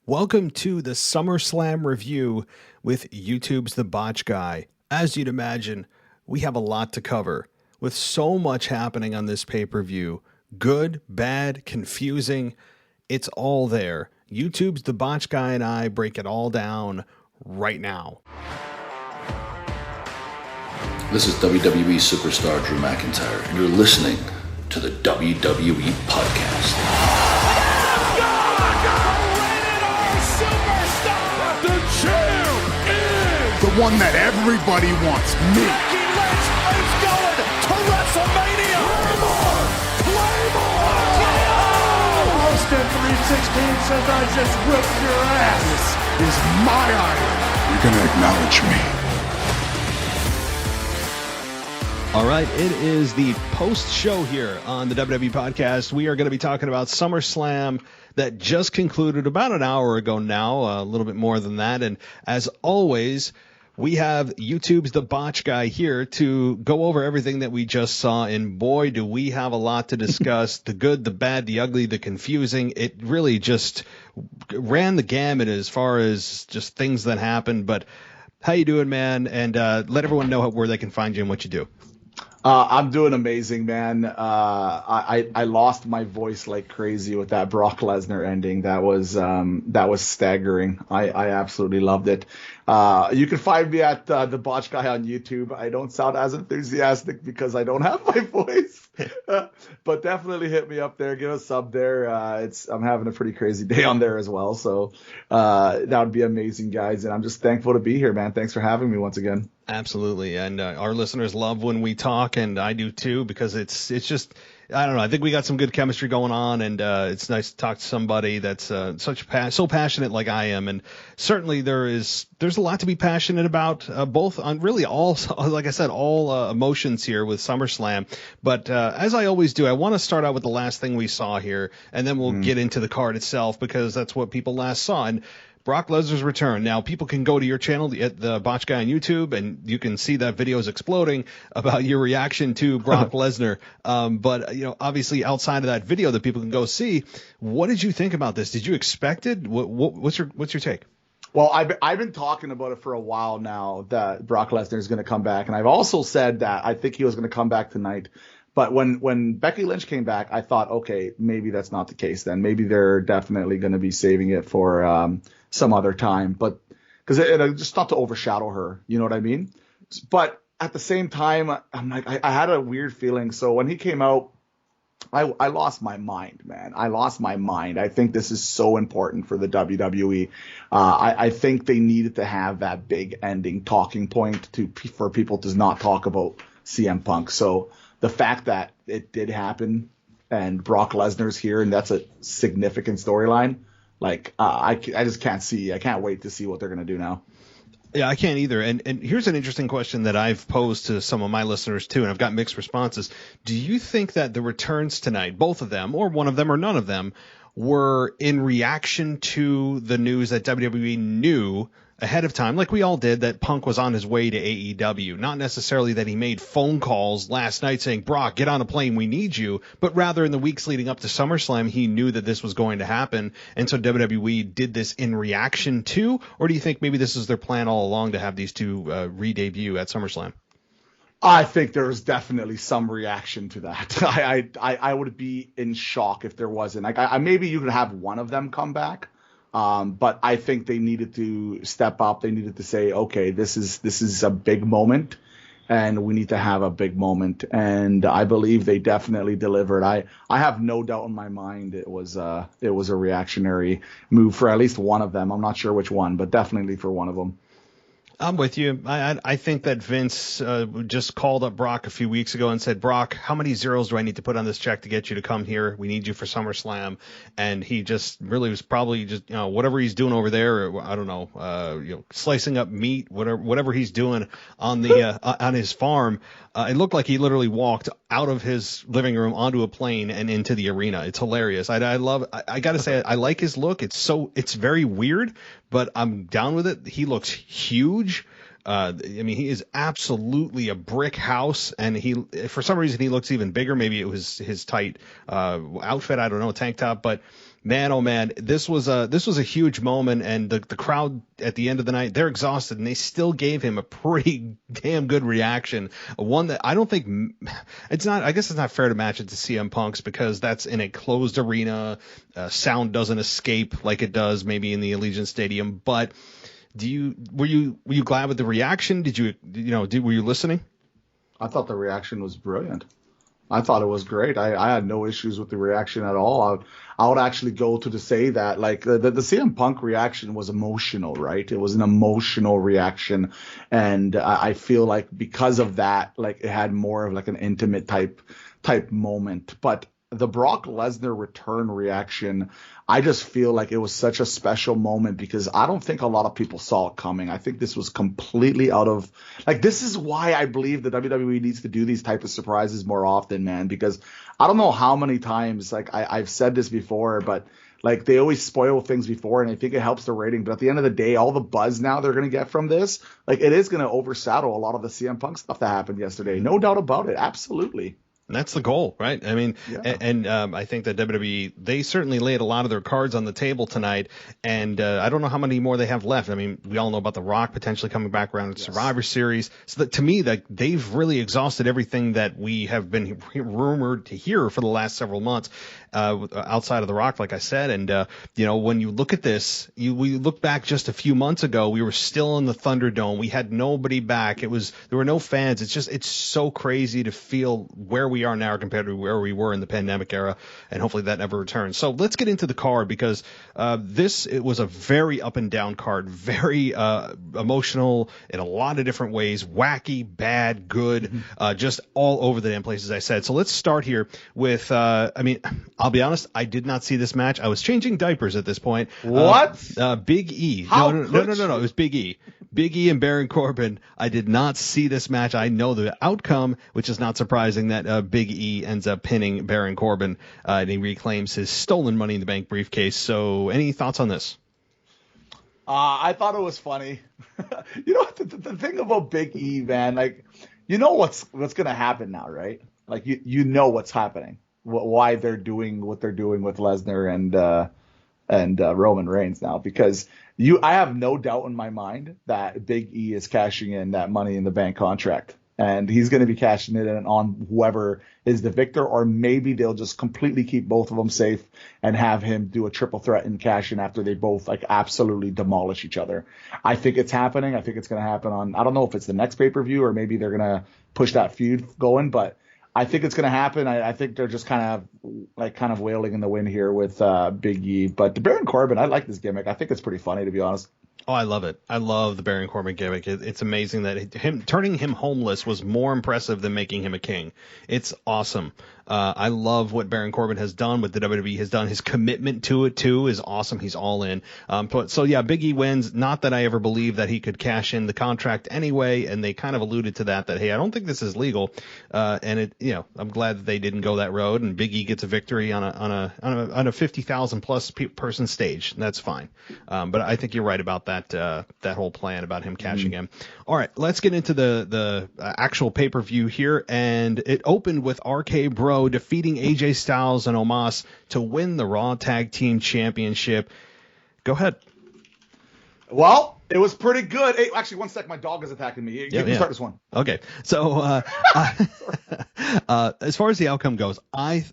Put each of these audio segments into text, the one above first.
Welcome to the SummerSlam review with YouTube's The Botch Guy. As you'd imagine, we have a lot to cover. With so much happening on this pay-per-view, good, bad, confusing, it's all there. YouTube's The Botch Guy and I break it all down right now. This is WWE superstar Drew McIntyre, and you're listening to the WWE Podcast. The one that everybody wants, me. Becky Lynch is going to WrestleMania. Claymore! Austin 316 says I just whipped your ass. This is my honor. You're going to acknowledge me. All right, it is the post-show here on the WWE Podcast. We are going to be talking about SummerSlam that just concluded about an hour ago now, a little bit more than that. And as always, we have YouTube's The Botch Guy here to go over everything that we just saw. And boy, do we have a lot to discuss. The good, the bad, the ugly, the confusing. It really just ran the gamut as far as just things that happened. But how you doing, man? And let everyone know where they can find you and what you do. I'm doing amazing, man. I lost my voice like crazy with that Brock Lesnar ending. That was staggering. I absolutely loved it. You can find me at the Botch Guy on YouTube. I don't sound as enthusiastic because I don't have my voice, but definitely hit me up there. Give a sub there. I'm having a pretty crazy day on there as well. So that would be amazing, guys. And I'm just thankful to be here, man. Thanks for having me once again. Absolutely. And our listeners love when we talk, and I do too, because it's just, I don't know, I think we got some good chemistry going on, and it's nice to talk to somebody that's so passionate like I am. And certainly there's a lot to be passionate about, both on really all, like I said, all emotions here with SummerSlam. But as I always do, I want to start out with the last thing we saw here, and then we'll get into the card itself, because that's what people last saw. And Brock Lesnar's return. Now, people can go to your channel, at the Botch Guy on YouTube, and you can see that video is exploding about your reaction to Brock Lesnar. But, you know, obviously outside of that video that people can go see, what did you think about this? Did you expect it? What's your take? Well, I've been talking about it for a while now that Brock Lesnar is going to come back. And I've also said that I think he was going to come back tonight. But when Becky Lynch came back, I thought, okay, maybe that's not the case then. Maybe they're definitely going to be saving it for some other time. But because it just not to overshadow her, you know what I mean? But at the same time, I'm like, I had a weird feeling. So when he came out, I lost my mind, man. I lost my mind. I think this is so important for the WWE. I think they needed to have that big ending talking point for people to not talk about CM Punk. So the fact that it did happen and Brock Lesnar's here and that's a significant storyline, like I just can't wait to see what they're going to do now. Yeah, I can't either. And here's an interesting question that I've posed to some of my listeners too, and I've got mixed responses. Do you think that the returns tonight, both of them, or one of them or none of them, were in reaction to the news that WWE knew ahead of time, like we all did, that Punk was on his way to AEW? Not necessarily that he made phone calls last night saying, Brock, get on a plane, we need you, but rather in the weeks leading up to SummerSlam, he knew that this was going to happen, and so WWE did this in reaction to? Or do you think maybe this is their plan all along to have these two re-debut at SummerSlam? I think there's definitely some reaction to that. I would be in shock if there wasn't. Like, maybe you could have one of them come back. But I think they needed to step up. They needed to say, okay, this is a big moment and we need to have a big moment. And I believe they definitely delivered. I have no doubt in my mind it was a reactionary move for at least one of them. I'm not sure which one, but definitely for one of them. I'm with you. I think that Vince just called up Brock a few weeks ago and said, Brock, how many zeros do I need to put on this check to get you to come here? We need you for SummerSlam. And he just really was probably just, you know, whatever he's doing over there, or, I don't know, slicing up meat, whatever he's doing on the on his farm. It looked like he literally walked out of his living room onto a plane and into the arena. It's hilarious. I got to say, I like his look. It's very weird, but I'm down with it. He looks huge. I mean, he is absolutely a brick house, and for some reason he looks even bigger. Maybe it was his tight outfit. I don't know, tank top, but Man, oh man, this was a huge moment, and the crowd at the end of the night, they're exhausted, and they still gave him a pretty damn good reaction. One that I don't think I guess it's not fair to match it to CM Punk's because that's in a closed arena, sound doesn't escape like it does maybe in the Allegiant Stadium. But were you glad with the reaction? Were you listening? I thought the reaction was brilliant. I thought it was great. I had no issues with the reaction at all. I would actually go to say that like the CM Punk reaction was emotional, right? It was an emotional reaction, and I feel like because of that, like it had more of like an intimate type moment. But the Brock Lesnar return reaction, I just feel like it was such a special moment because I don't think a lot of people saw it coming. I think this was completely out of like, this is why I believe that WWE needs to do these type of surprises more often, man, because I don't know how many times, like I've said this before, but like they always spoil things before and I think it helps the rating. But at the end of the day, all the buzz now they're going to get from this, like it is going to overshadow a lot of the CM Punk stuff that happened yesterday. No doubt about it. Absolutely. And that's the goal, right? I mean, yeah. and I think that WWE, they certainly laid a lot of their cards on the table tonight, and I don't know how many more they have left. I mean, we all know about The Rock potentially coming back around in Survivor Series. So that, to me, that they've really exhausted everything that we have been rumored to hear for the last several months outside of The Rock, like I said. And, when you look at this, we look back just a few months ago, we were still in the Thunderdome. We had nobody back. There were no fans. It's so crazy to feel where we are now compared to where we were in the pandemic era, and hopefully that never returns. So let's get into the card because it was a very up and down card, very emotional in a lot of different ways, wacky, bad, good, just all over the damn place, as I said. So let's start here with, I'll be honest, I did not see this match. I was changing diapers at this point. What? Big E. No, it was Big E. Big E and Baron Corbin. I did not see this match. I know the outcome, which is not surprising that Big E ends up pinning Baron Corbin and he reclaims his stolen Money in the Bank briefcase. So any thoughts on this? I thought it was funny. The thing about Big E, man, like, what's going to happen now, right? Like, you know what's happening, why they're doing what they're doing with Lesnar and Roman Reigns now, because I have no doubt in my mind that Big E is cashing in that Money in the Bank contract, and he's going to be cashing it in on whoever is the victor, or maybe they'll just completely keep both of them safe and have him do a triple threat and cash in after they both like absolutely demolish each other. I think it's happening. I think it's going to happen I don't know if it's the next pay-per-view or maybe they're going to push that feud going, but I think it's going to happen. I think they're just kind of wailing in the wind here with Big E. But the Baron Corbin, I like this gimmick. I think it's pretty funny, to be honest. Oh, I love it. I love the Baron Corbin gimmick. It's amazing that turning him homeless was more impressive than making him a king. It's awesome. I love what Baron Corbin has done, what the WWE has done. His commitment to it, too, is awesome. He's all in. So, Big E wins. Not that I ever believed that he could cash in the contract anyway, and they kind of alluded to that, hey, I don't think this is legal. And I'm glad that they didn't go that road, and Big E gets a victory on a 50,000 plus person stage. That's fine. But I think you're right about that whole plan about him cashing in. All right, let's get into the actual pay-per-view here, and it opened with RK Bro defeating AJ Styles and Omos to win the Raw Tag Team Championship. Go ahead. Well, it was pretty good. Hey, actually, one sec. My dog is attacking me. You can start this one. Okay. So as far as the outcome goes, I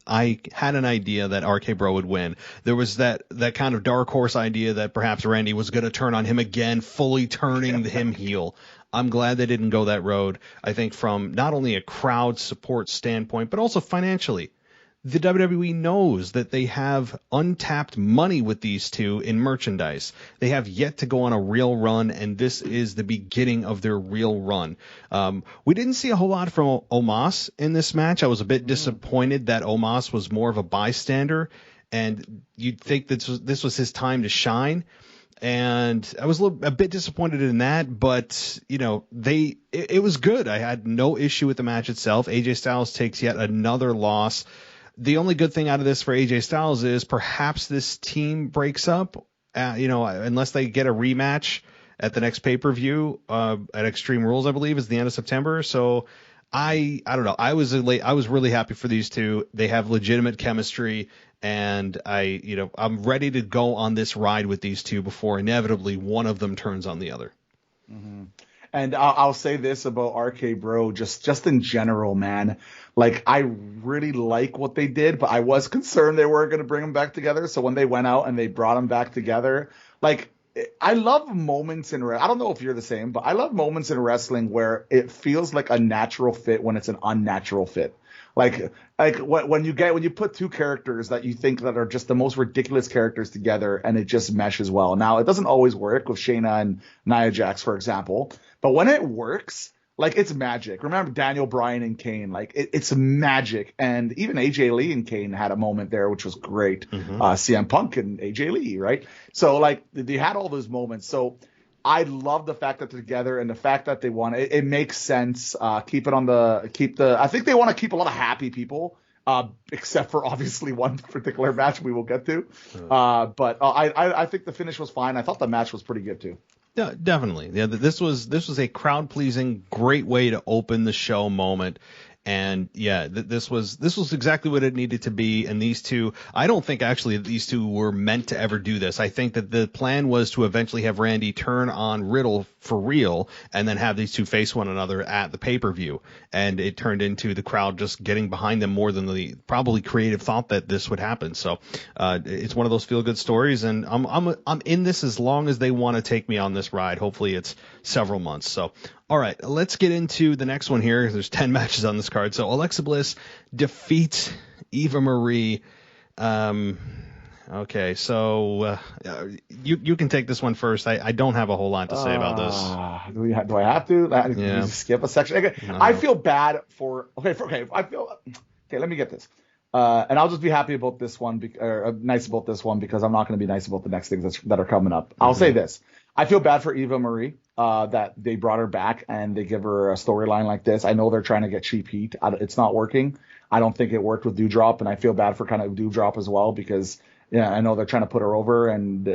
had an idea that RK Bro would win. There was that kind of dark horse idea that perhaps Randy was going to turn on him again, fully turning him heel. I'm glad they didn't go that road. I think from not only a crowd support standpoint, but also financially. The WWE knows that they have untapped money with these two in merchandise. They have yet to go on a real run, and this is the beginning of their real run. We didn't see a whole lot from Omos in this match. I was a bit disappointed that Omos was more of a bystander, and you'd think that this was his time to shine. And I was a bit disappointed in that, but it was good. I had no issue with the match itself. AJ Styles takes yet another loss. The only good thing out of this for AJ Styles is perhaps this team breaks up, unless they get a rematch at the next pay-per-view at Extreme Rules, I believe, is the end of September. So I don't know. I was really happy for these two. They have legitimate chemistry, and I'm ready to go on this ride with these two before inevitably one of them turns on the other. Mm-hmm. And I'll say this about RK Bro, just in general, man. Like, I really like what they did, but I was concerned they weren't going to bring them back together. So when they went out and they brought them back together, like, I love moments in I don't know if you're the same, but I love moments in wrestling where it feels like a natural fit when it's an unnatural fit. Like when you put two characters that you think that are just the most ridiculous characters together and it just meshes well. Now, it doesn't always work with Shayna and Nia Jax, for example, but when it works, like, it's magic. Remember Daniel Bryan and Kane, like it's magic. And even AJ Lee and Kane had a moment there, which was great. Mm-hmm. CM Punk and AJ Lee, right? So like they had all those moments. So I love the fact that they're together and the fact that they won. It makes sense. I think they want to keep a lot of happy people, except for obviously one particular match we will get to. But I think the finish was fine. I thought the match was pretty good too. Yeah, definitely. Yeah, this was a crowd pleasing, great way to open the show moment. And yeah, this was exactly what it needed to be. And these two, I don't think actually these two were meant to ever do this. I think that the plan was to eventually have Randy turn on Riddle for real and then have these two face one another at the pay-per-view. And it turned into the crowd just getting behind them more than the probably creative thought that this would happen. So it's one of those feel-good stories, and I'm in this as long as they want to take me on this ride. Hopefully it's several months. So all right, let's get into the next one here. There's 10 matches on this card. So Alexa Bliss defeats Eva Marie. Okay, so you can take this one first. I don't have a whole lot to say about this. Do I have to? Yeah. Skip a section. Okay. No. I feel bad for. Okay. Let me get this. And I'll just be happy about this one, nice about this one, because I'm not going to be nice about the next things that are coming up. I'll say this. I feel bad for Eva Marie, that they brought her back and they give her a storyline like this. I know they're trying to get cheap heat. It's not working. I don't think it worked with Doudrop, and I feel bad for kind of Doudrop as well, because I know they're trying to put her over, and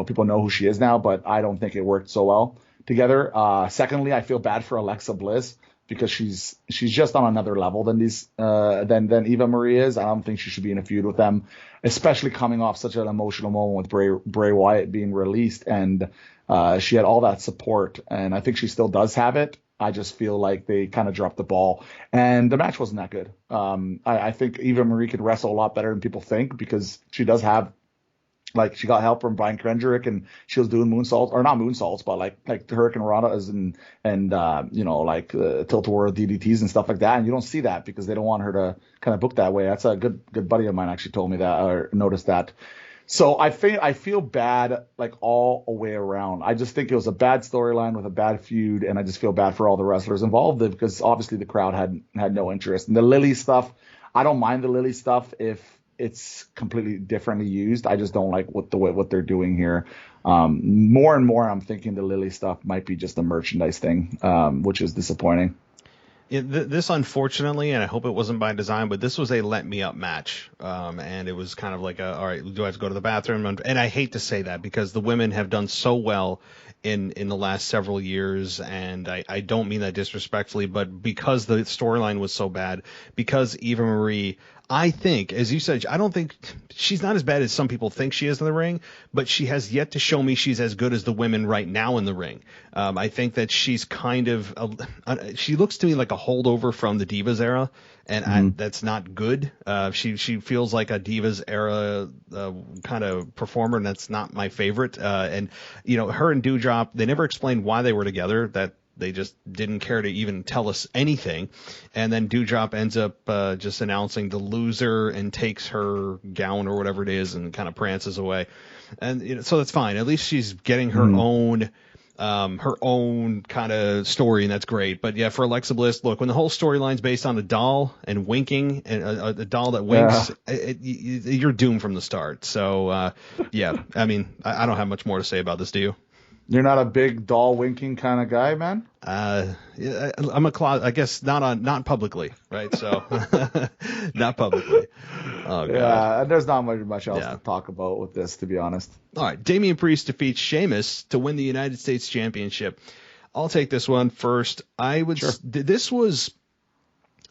people know who she is now, but I don't think it worked so well together. Secondly, I feel bad for Alexa Bliss, because she's just on another level than than Eva Marie is. I don't think she should be in a feud with them, especially coming off such an emotional moment with Bray Wyatt being released, and she had all that support, and I think she still does have it. I just feel like they kind of dropped the ball, and the match wasn't that good. I think Eva Marie could wrestle a lot better than people think, because she does have, like, she got help from Brian Kendrick, and she was doing moonsaults, or not moonsaults, but like the Hurricane Ranas and tilt-a-whirl DDTs and stuff like that. And you don't see that because they don't want her to kind of book that way. That's a good buddy of mine actually told me that, or noticed that. So I feel bad, like, all the way around. I just think it was a bad storyline with a bad feud, and I just feel bad for all the wrestlers involved, because obviously the crowd had no interest. And the Lily stuff, I don't mind the Lily stuff if it's completely differently used. I just don't like what they're doing here. More and more, I'm thinking the Lily stuff might be just a merchandise thing, which is disappointing. Yeah, this, unfortunately, and I hope it wasn't by design, but this was a let me up match. And it was kind of like all right, do I have to go to the bathroom? And I hate to say that, because the women have done so well in the last several years, and I don't mean that disrespectfully, but because the storyline was so bad, because Eva Marie, I think, as you said, I don't think she's not as bad as some people think she is in the ring, but she has yet to show me she's as good as the women right now in the ring. I think that she's kind of, she looks to me like a holdover from the Divas era, and that's not good. She feels like a Divas era kind of performer, and that's not my favorite. And her and Doudrop, they never explained why they were together. That they just didn't care to even tell us anything. And then Doudrop ends up just announcing the loser and takes her gown or whatever it is and kind of prances away. And so that's fine. At least she's getting her own kind of story, and that's great. But yeah, for Alexa Bliss, look, when the whole storyline's based on a doll and winking, and a doll that winks, you're doomed from the start. So yeah, I mean, I don't have much more to say about this, do you? You're not a big doll winking kind of guy, man? I'm I guess not publicly, right? So not publicly. Oh, God. Yeah, and there's not much else to talk about with this, to be honest. All right, Damian Priest defeats Sheamus to win the United States Championship. I'll take this one first. This was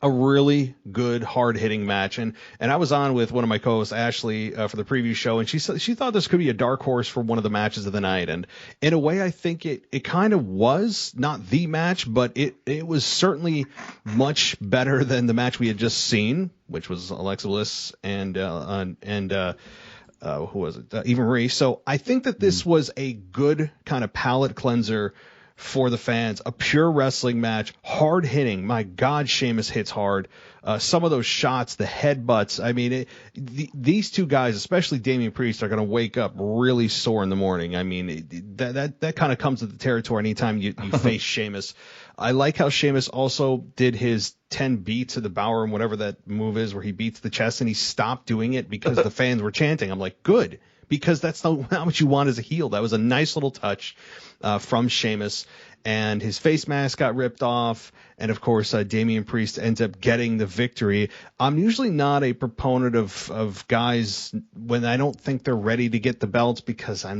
a really good, hard-hitting match. And I was on with one of my co-hosts, Ashley, for the preview show, and she thought this could be a dark horse for one of the matches of the night. And in a way, I think it kind of was, not the match, but it was certainly much better than the match we had just seen, which was Alexa Bliss and who was it? Eva Marie. So I think that this was a good kind of palate cleanser for the fans, a pure wrestling match, hard hitting. My God, Sheamus hits hard. Some of those shots, the headbutts. I mean, these two guys, especially Damian Priest, are going to wake up really sore in the morning. I mean, that kind of comes with the territory anytime you face Sheamus. I like how Sheamus also did his 10 beats of the Bauer and whatever that move is where he beats the chest, and he stopped doing it because the fans were chanting. I'm like, good. Because that's not what you want as a heel. That was a nice little touch from Sheamus, and his face mask got ripped off, and of course Damian Priest ends up getting the victory. I'm usually not a proponent of guys when I don't think they're ready to get the belts, because I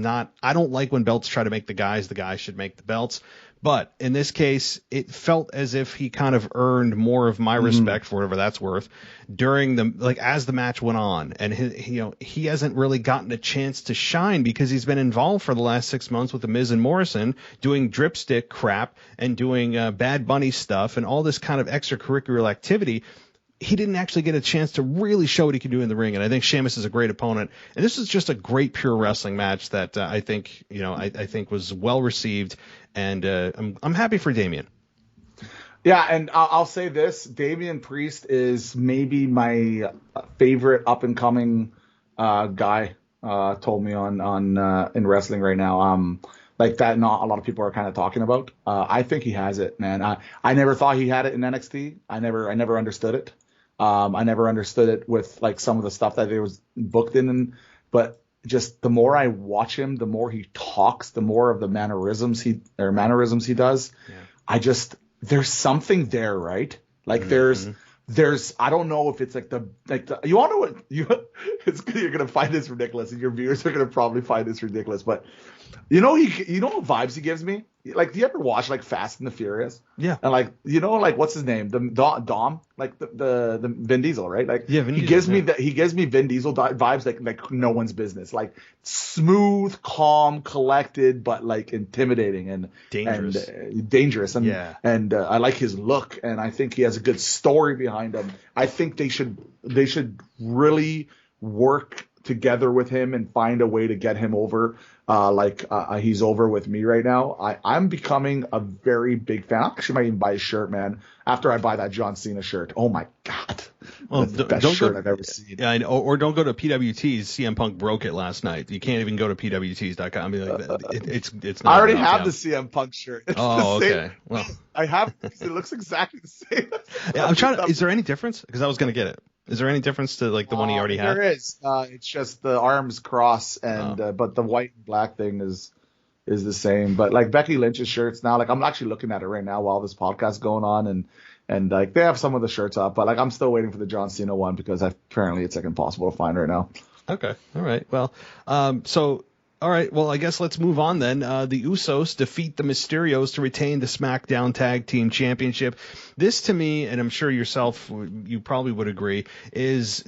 don't like when belts try to make the guys should make the belts. But in this case, it felt as if he kind of earned more of my respect, for whatever that's worth, as the match went on. And he hasn't really gotten a chance to shine because he's been involved for the last 6 months with the Miz and Morrison doing dripstick crap and doing Bad Bunny stuff and all this kind of extracurricular activity. He didn't actually get a chance to really show what he can do in the ring, and I think Sheamus is a great opponent. And this is just a great pure wrestling match that I think was well received, and I'm happy for Damian. Yeah, and I'll say this: Damian Priest is maybe my favorite up and coming guy. Told me on in wrestling right now. Like that, not a lot of people are kind of talking about. I think he has it, man. I never thought he had it in NXT. I never understood it. I never understood it with like some of the stuff that they was booked in, but just the more I watch him, the more he talks, the more of the mannerisms he does. Yeah. There's something there, right? Like there's I don't know if it's like the you want to know what you're gonna find this ridiculous, and your viewers are gonna probably find this ridiculous, but you know what vibes he gives me? Like, do you ever watch like Fast and the Furious? Yeah. And like, like what's his name? The Dom, like the Vin Diesel, right? Like, yeah, he gives me Vin Diesel vibes like no one's business. Like smooth, calm, collected, but like intimidating and dangerous. And I like his look, and I think he has a good story behind him. I think they should really work together with him and find a way to get him over. He's over with me right now. I'm becoming a very big fan. I actually might even buy his shirt, man, after I buy that John Cena shirt. Oh my God. Well, that's the best shirt I've ever seen. Yeah, or don't go to PWT's. CM Punk broke it last night. You can't even go to PWT's.com. I mean, it's not. I already have the CM Punk shirt. It's the same. Okay. Well, I have, it looks exactly the same. Yeah, I'm trying to, is there any difference? Because I was going to get it. Is there any difference to like the one he already had? There is. It's just the arms cross, and but the white and black thing is the same. But like Becky Lynch's shirts now, like I'm actually looking at it right now while this podcast is going on, and like they have some of the shirts up, but like I'm still waiting for the John Cena one because apparently it's like impossible to find right now. Okay. All right. Well, all right, well, I guess let's move on then. The Usos defeat the Mysterios to retain the SmackDown Tag Team Championship. This, to me, and I'm sure yourself, you probably would agree, this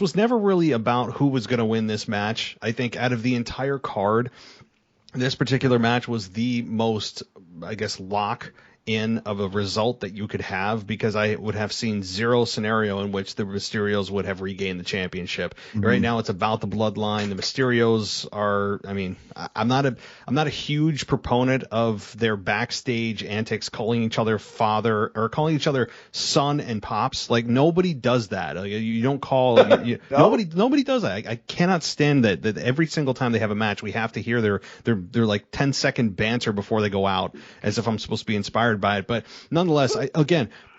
was never really about who was going to win this match. I think out of the entire card, this particular match was the most, I guess, lock in of a result that you could have, because I would have seen zero scenario in which the Mysterios would have regained the championship. Mm-hmm. Right now it's about the bloodline. The Mysterios are, I mean, I'm not a huge proponent of their backstage antics, calling each other father or calling each other son and pops. Like nobody does that. Like, you don't call no? nobody does that. I cannot stand that every single time they have a match we have to hear their like 10-second banter before they go out, as if I'm supposed to be inspired by it. But nonetheless,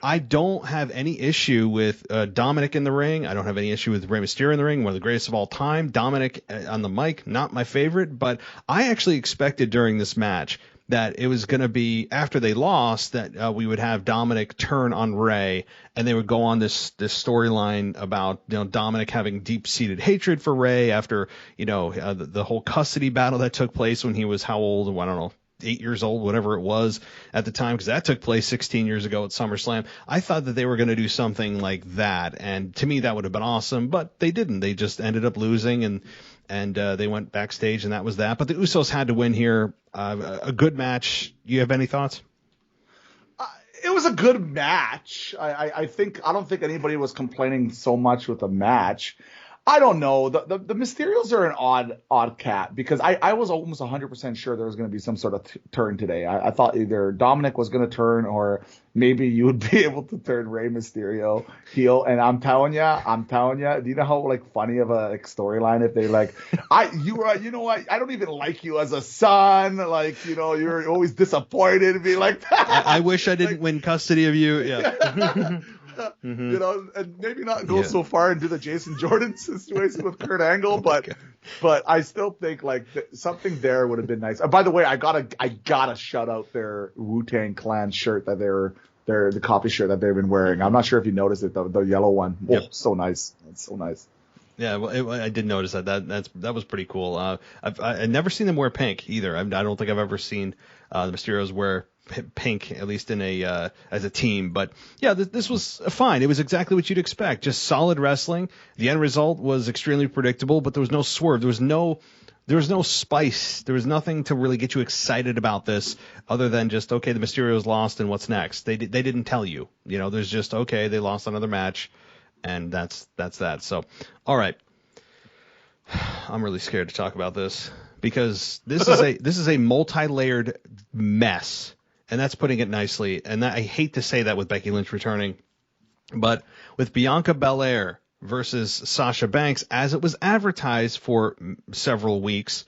I don't have any issue with Dominic in the ring. I don't have any issue with Rey Mysterio in the ring, one of the greatest of all time. Dominic on the mic, not my favorite, but I actually expected during this match that it was going to be, after they lost, that we would have Dominic turn on Rey, and they would go on this storyline about Dominic having deep-seated hatred for Rey after the whole custody battle that took place when he was how old? I don't know, 8 years old, whatever it was at the time, because that took place 16 years ago at SummerSlam. I thought that they were going to do something like that, and to me that would have been awesome, but they didn't. They just ended up losing, and they went backstage, and that was that. But the Usos had to win here. A good match. You have any thoughts? It was a good match. I don't think anybody was complaining so much with the match. I don't know. The Mysterios are an odd cat, because I was almost 100% sure there was going to be some sort of turn today. I thought either Dominic was going to turn, or maybe you would be able to turn Rey Mysterio heel. And I'm telling you, do you know how funny of a storyline if they you know what? I don't even like you as a son. You're always disappointed to be like that. I wish I didn't win custody of you. Yeah. Mm-hmm. And maybe not go so far into the Jason Jordan situation with Kurt Angle, but I still think something there would have been nice. By the way, I gotta shout out their Wu-Tang Clan shirt that the copy shirt that they've been wearing. I'm not sure if you noticed it, the yellow one. Yep. Oh, so nice. It's so nice. Yeah, well, I did notice that. That was pretty cool. I've never seen them wear pink either. I don't think I've ever seen the Mysterios wear pink, at least in as a team. But yeah, this was fine. It was exactly what you'd expect. Just solid wrestling. The end result was extremely predictable, but there was no swerve. There was no spice. There was nothing to really get you excited about this, other than just, okay, the Mysterios lost, and what's next? They didn't tell you. There's just, okay, they lost another match, and that's that. So, all right. I'm really scared to talk about this, because this is a multi-layered mess. And that's putting it nicely. And I hate to say that with Becky Lynch returning, but with Bianca Belair versus Sasha Banks, as it was advertised for several weeks,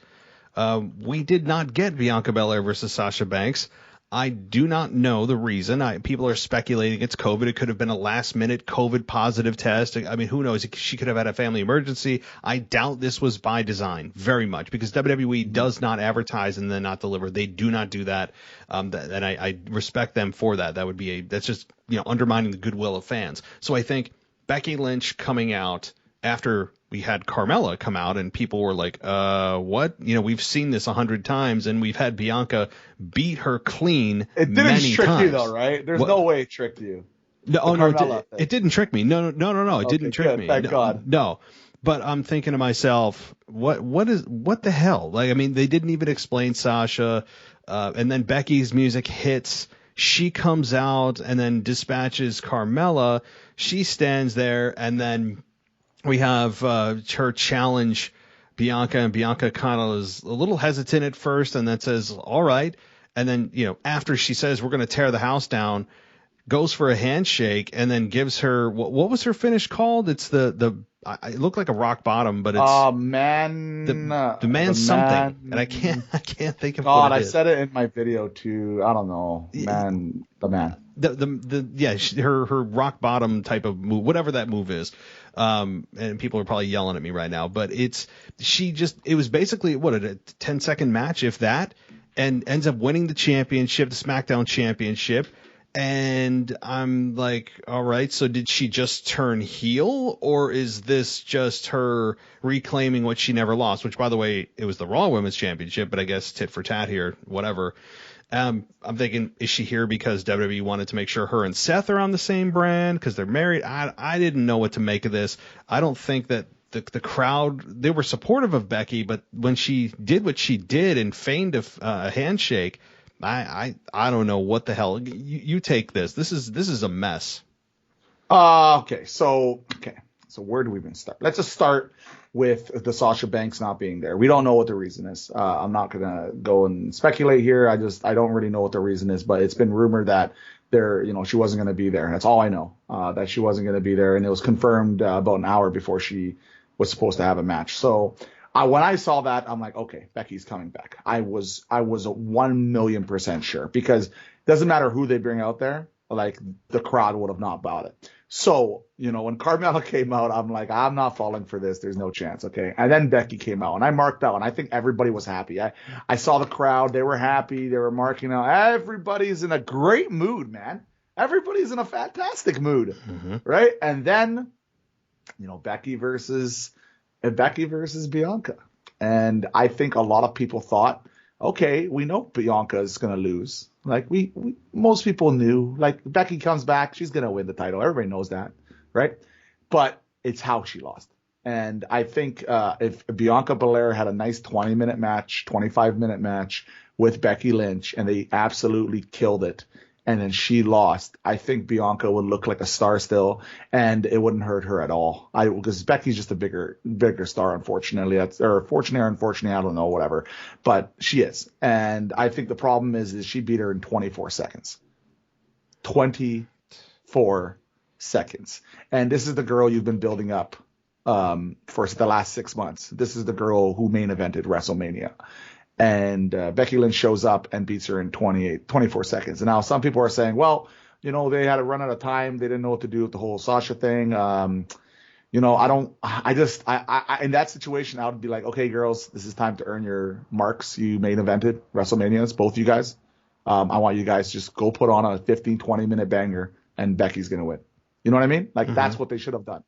we did not get Bianca Belair versus Sasha Banks. I do not know the reason. People are speculating it's COVID. It could have been a last-minute COVID positive test. I mean, who knows? She could have had a family emergency. I doubt this was by design, very much, because WWE does not advertise and then not deliver. They do not do that, and I respect them for that. That's just undermining the goodwill of fans. So I think Becky Lynch coming out after we had Carmella come out, and people were like, what? We've seen this 100 times, and we've had Bianca beat her clean It didn't trick you, though, right? There's no way it tricked you. No, it didn't trick me. No, it didn't trick me. Thank God. No. But I'm thinking to myself, what the hell? They didn't even explain Sasha, and then Becky's music hits. She comes out and then dispatches Carmella. She stands there, and then we have her challenge Bianca, and Bianca kind of is a little hesitant at first, and then says, all right. And then, after she says, we're going to tear the house down, goes for a handshake, and then gives her, what was her finish called? It's it looked like a rock bottom, but it's the man something. And I can't think of what it is. I said it in my video too. I don't know. The man. Her rock bottom type of move, whatever that move is. And people are probably yelling at me right now, but it was basically a 10-second match, if that, and ends up winning the championship, the SmackDown championship. And I'm like, all right, so did she just turn heel, or is this just her reclaiming what she never lost? Which, by the way, it was the Raw Women's Championship, but I guess tit for tat here, whatever. I'm thinking, is she here because WWE wanted to make sure her and Seth are on the same brand because they're married? I didn't know what to make of this. I don't think that the crowd, they were supportive of Becky, but when she did what she did and feigned a handshake, I don't know what the hell. You take this. This is a mess. Okay. So where do we even start? Let's just start with the Sasha Banks not being there. We don't know what the reason is. I'm not gonna go and speculate here. I don't really know what the reason is, but it's been rumored that she wasn't gonna be there. That's all I know. That she wasn't gonna be there, and it was confirmed about an hour before she was supposed to have a match. So when I saw that, I'm like, okay, Becky's coming back. I was 1,000,000% sure, because it doesn't matter who they bring out there, the crowd would have not bought it. So, when Carmella came out, I'm like, I'm not falling for this. There's no chance. Okay. And then Becky came out, and I marked out, and I think everybody was happy. I saw the crowd. They were happy. They were marking out. Everybody's in a great mood, man. Everybody's in a fantastic mood. Mm-hmm. Right. And then, Becky versus Bianca. And I think a lot of people thought okay, we know Bianca is going to lose. Like we most people knew, like Becky comes back, she's going to win the title. Everybody knows that, right? But it's how she lost. And I think if Bianca Belair had a nice 20-minute match, 25-minute match with Becky Lynch, and they absolutely killed it, and then she lost, I think Bianca would look like a star still, and it wouldn't hurt her at all. Because Becky's just a bigger star, unfortunately. Fortunately or unfortunately, I don't know, whatever. But she is. And I think the problem is she beat her in 24 seconds. 24 seconds. And this is the girl you've been building up for the last 6 months. This is the girl who main evented WrestleMania. And Becky Lynch shows up and beats her in 24 seconds. And now some people are saying, well, they had to run out of time. They didn't know what to do with the whole Sasha thing. In that situation, I would be like, okay, girls, this is time to earn your marks. You main evented WrestleManias, both you guys. I want you guys to just go put on a 15, 20-minute banger, and Becky's going to win. You know what I mean? Like, That's what they should have done.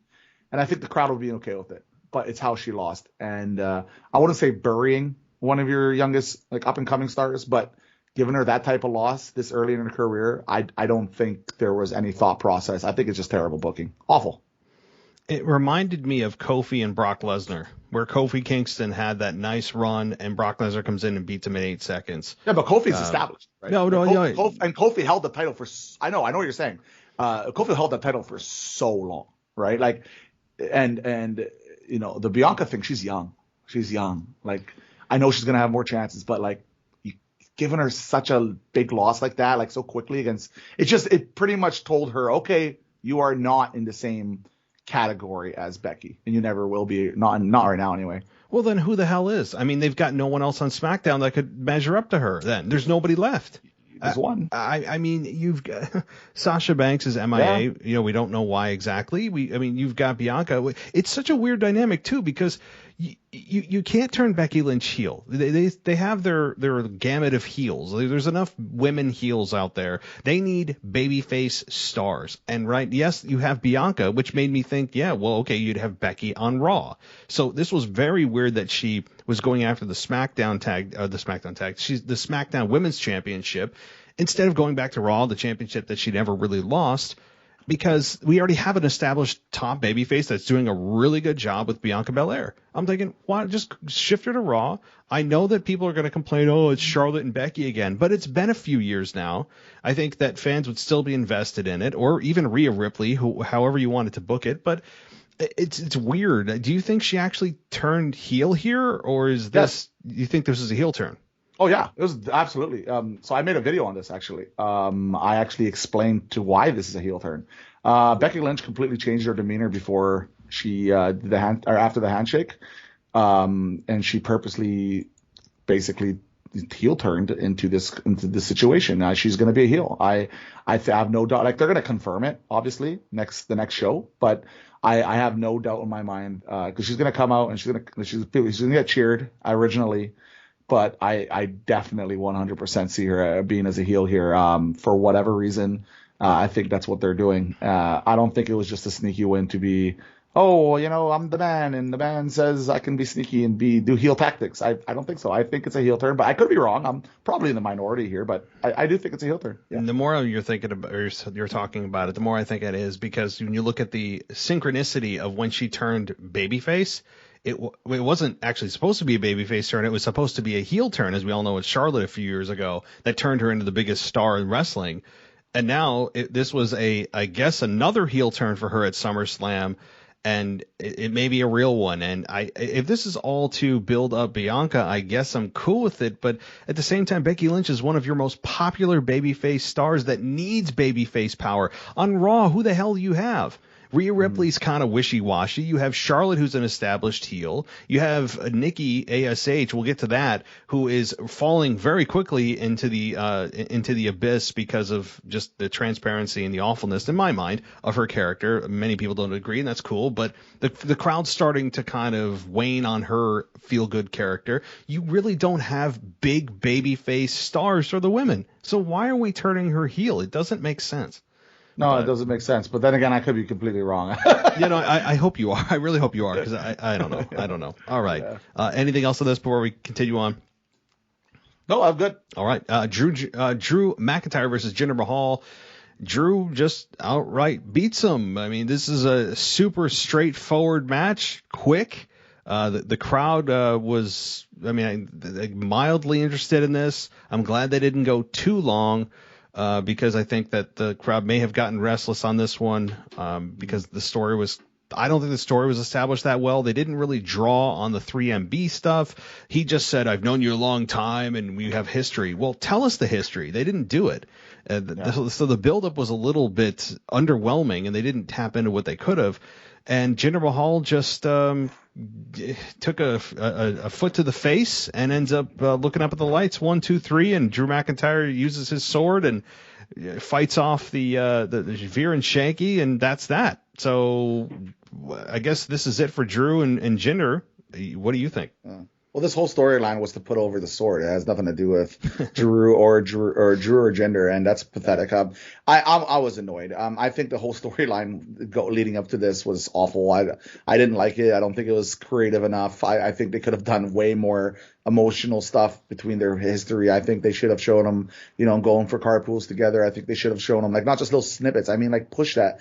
And I think the crowd will be okay with it. But it's how she lost. And I wouldn't say burying one of your youngest, like, up-and-coming stars, but giving her that type of loss this early in her career, I don't think there was any thought process. I think it's just terrible booking. Awful. It reminded me of Kofi and Brock Lesnar, where Kofi Kingston had that nice run, and Brock Lesnar comes in and beats him in 8 seconds. Yeah, but Kofi's established, right? No. Kofi held the title for, I know what you're saying. Kofi held that title for so long, right? Like, and the Bianca thing, she's young. Like, I know she's going to have more chances, but like giving her such a big loss like that, like so quickly it pretty much told her, okay, you are not in the same category as Becky, and you never will be, not right now anyway. Well, then who the hell is? I mean, they've got no one else on SmackDown that could measure up to her. Then there's nobody left. There's one. I mean, you've got Sasha Banks is MIA. Yeah. We don't know why exactly. You've got Bianca. It's such a weird dynamic too, because you can't turn Becky Lynch heel. They have their gamut of heels. There's enough women heels out there. They need babyface stars. And yes, you have Bianca, which made me think, yeah, well, okay, you'd have Becky on Raw. So this was very weird that she was going after the SmackDown Women's Championship instead of going back to Raw, the championship that she never really lost. Because we already have an established top babyface that's doing a really good job with Bianca Belair. I'm thinking, why just shift her to Raw? I know that people are going to complain, oh, it's Charlotte and Becky again, but it's been a few years now. I think that fans would still be invested in it, or even Rhea Ripley, however you wanted to book it. But it's weird. Do you think she actually turned heel here, or is this? Yes. You think this is a heel turn? Oh yeah, it was absolutely. So I made a video on this actually. I actually explained to why this is a heel turn. Becky Lynch completely changed her demeanor before she did after the handshake, and she purposely, basically, heel turned into this situation. She's going to be a heel. I have no doubt. Like, they're going to confirm it, obviously, the next show, but I have no doubt in my mind because she's going to come out and she's going to get cheered originally. But I definitely 100% see her being as a heel here for whatever reason. I think that's what they're doing. I don't think it was just a sneaky win to be, I'm the man, and the man says I can be sneaky and do heel tactics. I don't think so. I think it's a heel turn, but I could be wrong. I'm probably in the minority here, but I do think it's a heel turn. Yeah. And the more you're thinking about, or you're talking about it, the more I think it is, because when you look at the synchronicity of when she turned babyface, it wasn't actually supposed to be a babyface turn. It was supposed to be a heel turn, as we all know with Charlotte a few years ago, that turned her into the biggest star in wrestling. And now this was I guess another heel turn for her at SummerSlam, and it may be a real one. And if this is all to build up Bianca, I guess I'm cool with it. But at the same time, Becky Lynch is one of your most popular babyface stars that needs babyface power. On Raw, who the hell do you have? Rhea Ripley's kind of wishy-washy. You have Charlotte, who's an established heel. You have Nikki ASH, we'll get to that, who is falling very quickly into the abyss because of just the transparency and the awfulness, in my mind, of her character. Many people don't agree, and that's cool, but the crowd's starting to kind of wane on her feel-good character. You really don't have big babyface stars for the women. So why are we turning her heel? It doesn't make sense. No, it doesn't make sense. But then again, I could be completely wrong. I hope you are. I really hope you are, because I don't know. All right. Yeah. Anything else on this before we continue on? No, I'm good. All right. Drew McIntyre versus Jinder Mahal. Drew just outright beats him. I mean, this is a super straightforward match, quick. The crowd was, mildly interested in this. I'm glad they didn't go too long because I think that the crowd may have gotten restless on this one because I don't think the story was established that well. They didn't really draw on the 3MB stuff. He just said, I've known you a long time and we have history. Well, tell us the history. They didn't do it. So the buildup was a little bit underwhelming and they didn't tap into what they could have. And Jinder Mahal just took a foot to the face and ends up looking up at the lights, 1, 2, 3, and Drew McIntyre uses his sword and fights off the Veer and Shanky, and that's that. So I guess this is it for Drew and Jinder. What do you think? Well, this whole storyline was to put over the sword. It has nothing to do with Drew or Jinder, and that's pathetic. I was annoyed. I think the whole storyline leading up to this was awful. I didn't like it. I don't think it was creative enough. I think they could have done way more emotional stuff between their history. I think they should have shown them, going for carpools together. I think they should have shown them, like, not just little snippets. I mean, like, push the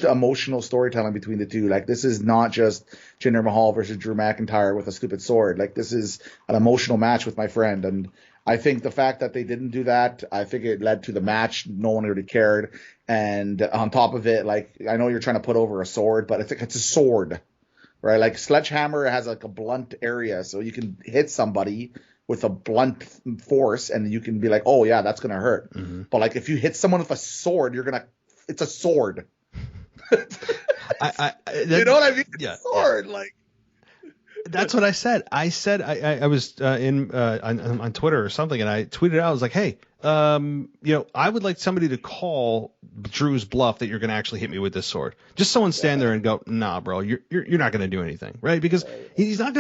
emotional storytelling between the two. Like, this is not just Jinder Mahal versus Drew McIntyre with a stupid sword. Like, this is an emotional match with my friend. And I think the fact that they didn't do that, I think it led to the match. No one really cared. And on top of it, like, I know you're trying to put over a sword, but it's a sword. Right, like sledgehammer has like a blunt area, so you can hit somebody with a blunt force, and you can be like, "Oh yeah, that's gonna hurt." Mm-hmm. But like if you hit someone with a sword, it's a sword. You know what I mean? It's a sword, like. That's what I said. I was on Twitter or something, and I tweeted out. I was like, "Hey, I would like somebody to call Drew's bluff that you're going to actually hit me with this sword. Just someone stand there and go, nah, bro, you're not going to do anything, right? Because he's not.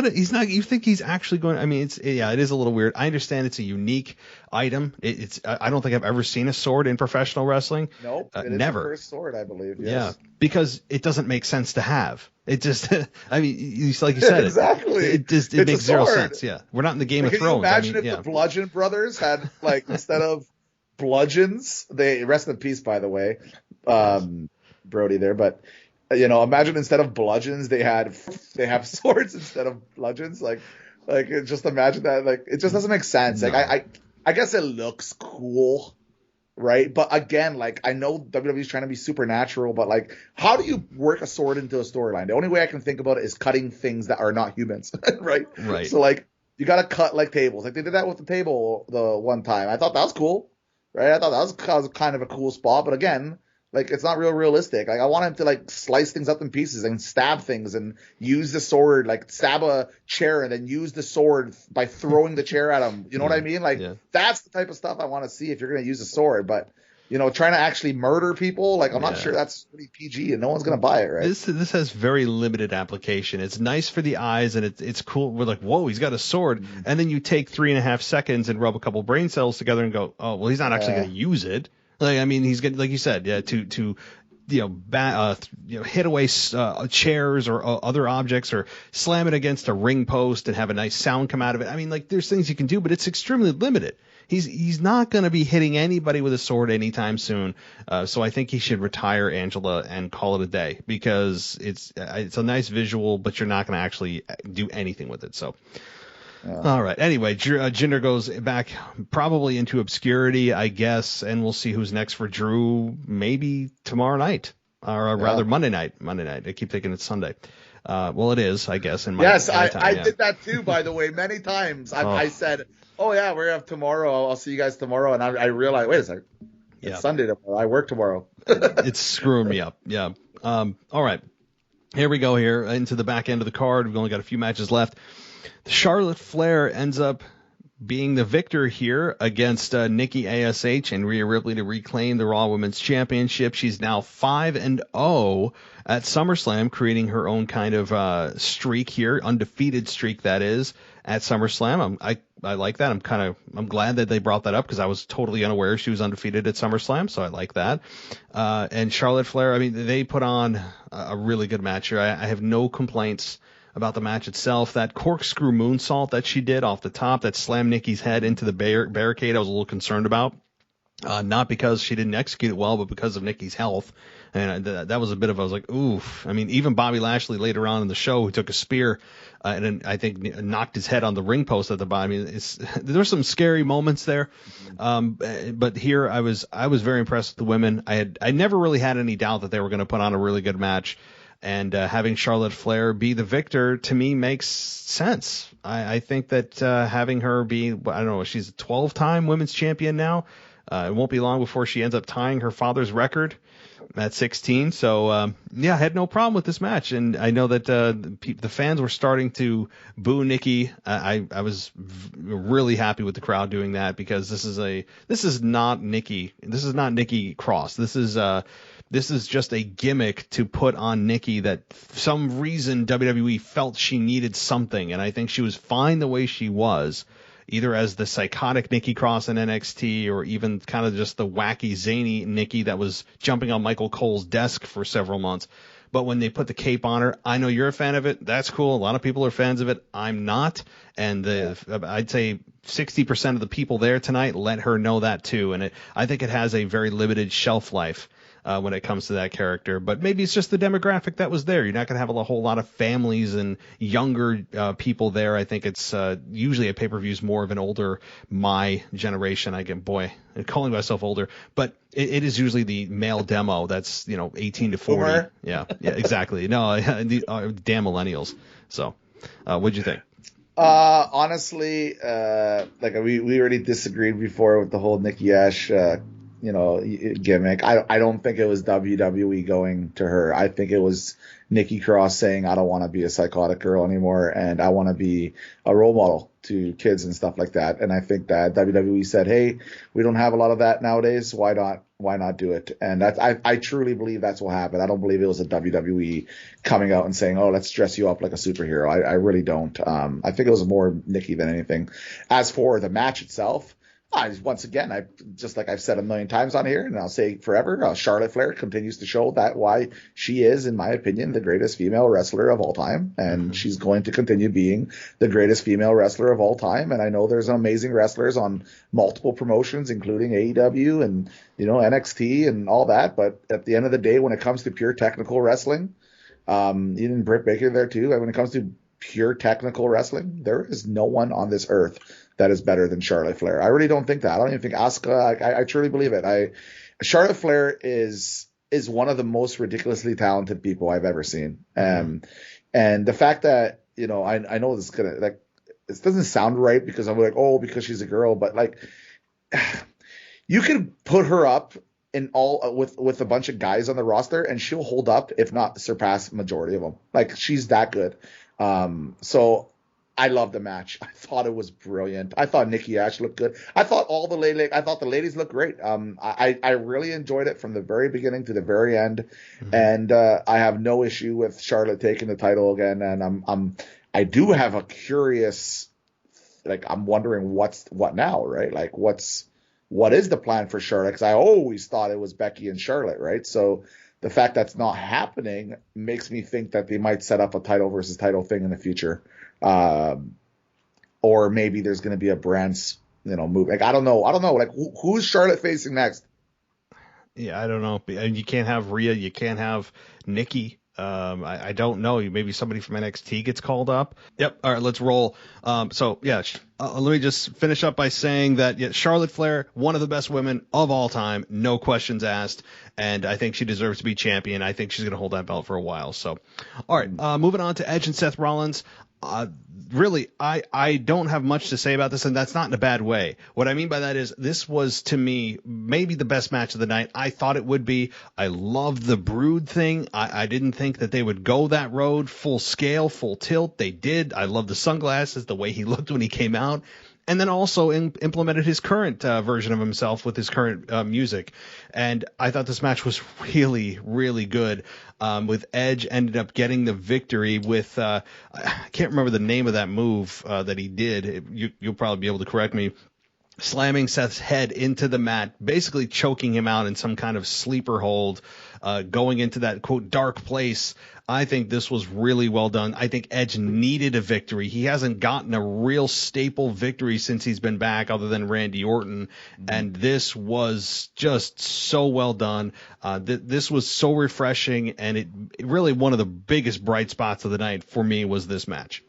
You think he's actually going? I mean, it is a little weird. I understand it's a unique item. I don't think I've ever seen a sword in professional wrestling. Nope, it is never. the first sword, I believe. Yes. Yeah, because it doesn't make sense to have. It just, I mean, like you said, exactly. It makes zero sense. Yeah, we're not in the Game of Thrones. Can you imagine if the Bludgeon Brothers had, like, instead of bludgeons, they rest in peace, by the way, Brody there. But imagine instead of bludgeons, they have swords instead of bludgeons. Like just imagine that. Like, it just doesn't make sense. No. Like I guess it looks cool. Right. But again, like, I know WWE is trying to be supernatural, but like, how do you work a sword into a storyline? The only way I can think about it is cutting things that are not humans. Right. So like, you got to cut like tables. Like they did that with the table the one time. I thought that was cool. Right. I thought that was kind of a cool spot. But again, like, it's not realistic. Like, I want him to like slice things up in pieces and stab things and use the sword, like stab a chair and then use the sword by throwing the chair at him. You know what I mean? Like, that's the type of stuff I want to see if you're going to use a sword. But, trying to actually murder people, like, I'm not sure that's pretty PG and no one's going to buy it, right? This has very limited application. It's nice for the eyes and it's cool. We're like, whoa, he's got a sword. Mm-hmm. And then you take 3.5 seconds and rub a couple brain cells together and go, oh, well, he's not actually going to use it. Like, I mean, he's going to, like you said, to hit away chairs or other objects or slam it against a ring post and have a nice sound come out of it. I mean, like, there's things you can do, but it's extremely limited. He's not going to be hitting anybody with a sword anytime soon. So I think he should retire Angela and call it a day because it's a nice visual, but you're not going to actually do anything with it. So. All right. Anyway, Jinder goes back probably into obscurity, I guess, and we'll see who's next for Drew maybe tomorrow night, or rather Monday night. I keep thinking it's Sunday. Well, it is, I guess. In my time, I did that too, by the way, many times. I said, oh, yeah, we're going to have tomorrow. I'll see you guys tomorrow. And I realized, wait a second. It's Sunday tomorrow. I work tomorrow. It's screwing me up. Yeah. All right. Here we go here into the back end of the card. We've only got a few matches left. Charlotte Flair ends up being the victor here against Nikki ASH and Rhea Ripley to reclaim the Raw Women's Championship. She's now 5-0 at SummerSlam, creating her own kind of streak here, undefeated streak that is at SummerSlam. I like that. I'm glad that they brought that up because I was totally unaware she was undefeated at SummerSlam, so I like that. And Charlotte Flair, I mean, they put on a really good match here. I have no complaints about the match itself. That corkscrew moonsault that she did off the top that slammed Nikki's head into the barricade, I was a little concerned about. Not because she didn't execute it well, but because of Nikki's health. And that was a bit of, I was like, oof. I mean, even Bobby Lashley later on in the show, who took a spear and then I think knocked his head on the ring post at the bottom. I mean, there were some scary moments there. But here I was very impressed with the women. I never really had any doubt that they were going to put on a really good match. And having Charlotte Flair be the victor, to me, makes sense. I think that having her be, I don't know, she's a 12-time women's champion now. It won't be long before she ends up tying her father's record at 16. So, I had no problem with this match. And I know that the fans were starting to boo Nikki. I was really happy with the crowd doing that, because this is not Nikki. This is not Nikki Cross. This is just a gimmick to put on Nikki that for some reason WWE felt she needed something. And I think she was fine the way she was, either as the psychotic Nikki Cross in NXT or even kind of just the wacky, zany Nikki that was jumping on Michael Cole's desk for several months. But when they put the cape on her, I know you're a fan of it. That's cool. A lot of people are fans of it. I'm not. And I'd say 60% of the people there tonight let her know that too. And I think it has a very limited shelf life when it comes to that character. But maybe it's just the demographic that was there. You're not going to have a whole lot of families and younger people there. I think it's usually a pay-per-view is more of an older, my generation. I'm calling myself older, but it is usually the male demo that's 18 to 40. Boomer. Yeah, exactly. No, damn millennials. So, what'd you think? Honestly, we already disagreed before with the whole Nikki Ash gimmick. I don't think it was WWE going to her. I think it was Nikki Cross saying, I don't want to be a psychotic girl anymore, and I want to be a role model to kids and stuff like that. And I think that WWE said, hey, we don't have a lot of that nowadays. Why not do it? And I truly believe that's what happened. I don't believe it was a WWE coming out and saying, oh, let's dress you up like a superhero. I really don't. I think it was more Nikki than anything. As for the match itself, once again, just like I've said a million times on here, and I'll say forever, Charlotte Flair continues to show that why she is, in my opinion, the greatest female wrestler of all time, and she's going to continue being the greatest female wrestler of all time. And I know there's amazing wrestlers on multiple promotions, including AEW and NXT and all that, but at the end of the day, when it comes to pure technical wrestling, even Britt Baker there too, when it comes to pure technical wrestling, there is no one on this earth that is better than Charlotte Flair. I really don't think that. I don't even think Asuka. I truly believe it. Charlotte Flair is one of the most ridiculously talented people I've ever seen. And the fact that I know this is gonna this doesn't sound right because I'm like, oh, because she's a girl, but you could put her up in all with a bunch of guys on the roster and she'll hold up, if not surpass majority of them. She's that good. So I love the match. I thought it was brilliant. I thought Nikki Ash looked good. I thought the ladies looked great. I really enjoyed it from the very beginning to the very end. Mm-hmm. And I have no issue with Charlotte taking the title again. And I do have a curious, I'm wondering what now, right? What is the plan for Charlotte? Because I always thought it was Becky and Charlotte, right? So the fact that's not happening makes me think that they might set up a title versus title thing in the future. Or maybe there's going to be a brand's, move. I don't know. Who's Charlotte facing next? Yeah, I don't know. You can't have Rhea. You can't have Nikki. I don't know. Maybe somebody from NXT gets called up. Yep. All right, let's roll. Let me just finish up by saying that Charlotte Flair, one of the best women of all time, no questions asked, and I think she deserves to be champion. I think she's going to hold that belt for a while. So, all right, moving on to Edge and Seth Rollins. Really, I don't have much to say about this, and that's not in a bad way. What I mean by that is this was, to me, maybe the best match of the night. I thought it would be. I loved the Brood thing. I didn't think that they would go that road, full scale, full tilt. They did. I love the sunglasses, the way he looked when he came out. And then also implemented his current version of himself with his current music. And I thought this match was really, really good. With Edge ended up getting the victory with, I can't remember the name of that move that he did. You'll probably be able to correct me. slamming Seth's head into the mat, basically choking him out in some kind of sleeper hold, going into that, quote, dark place. I think this was really well done. I think Edge needed a victory. He hasn't gotten a real staple victory since he's been back other than Randy Orton. And this was just so well done. This was so refreshing. And it really, one of the biggest bright spots of the night for me was this match.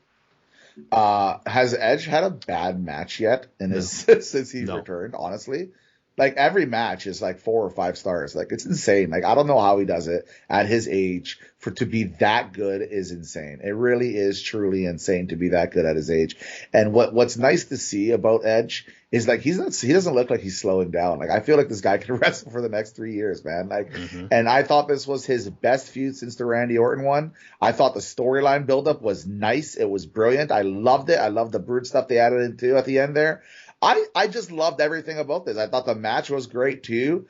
Has Edge had a bad match yet since he's returned? Honestly, like every match is like 4 or 5 stars. Like it's insane. Like I don't know how he does it at his age. To be that good is insane. It really is truly insane to be that good at his age. And what's nice to see about Edge is like he doesn't look like he's slowing down. Like I feel like this guy can wrestle for the next 3 years, man. Like, and I thought this was his best feud since the Randy Orton one. I thought the storyline buildup was nice. It was brilliant. I loved it. I loved the Brood stuff they added into at the end there. I just loved everything about this. I thought the match was great too.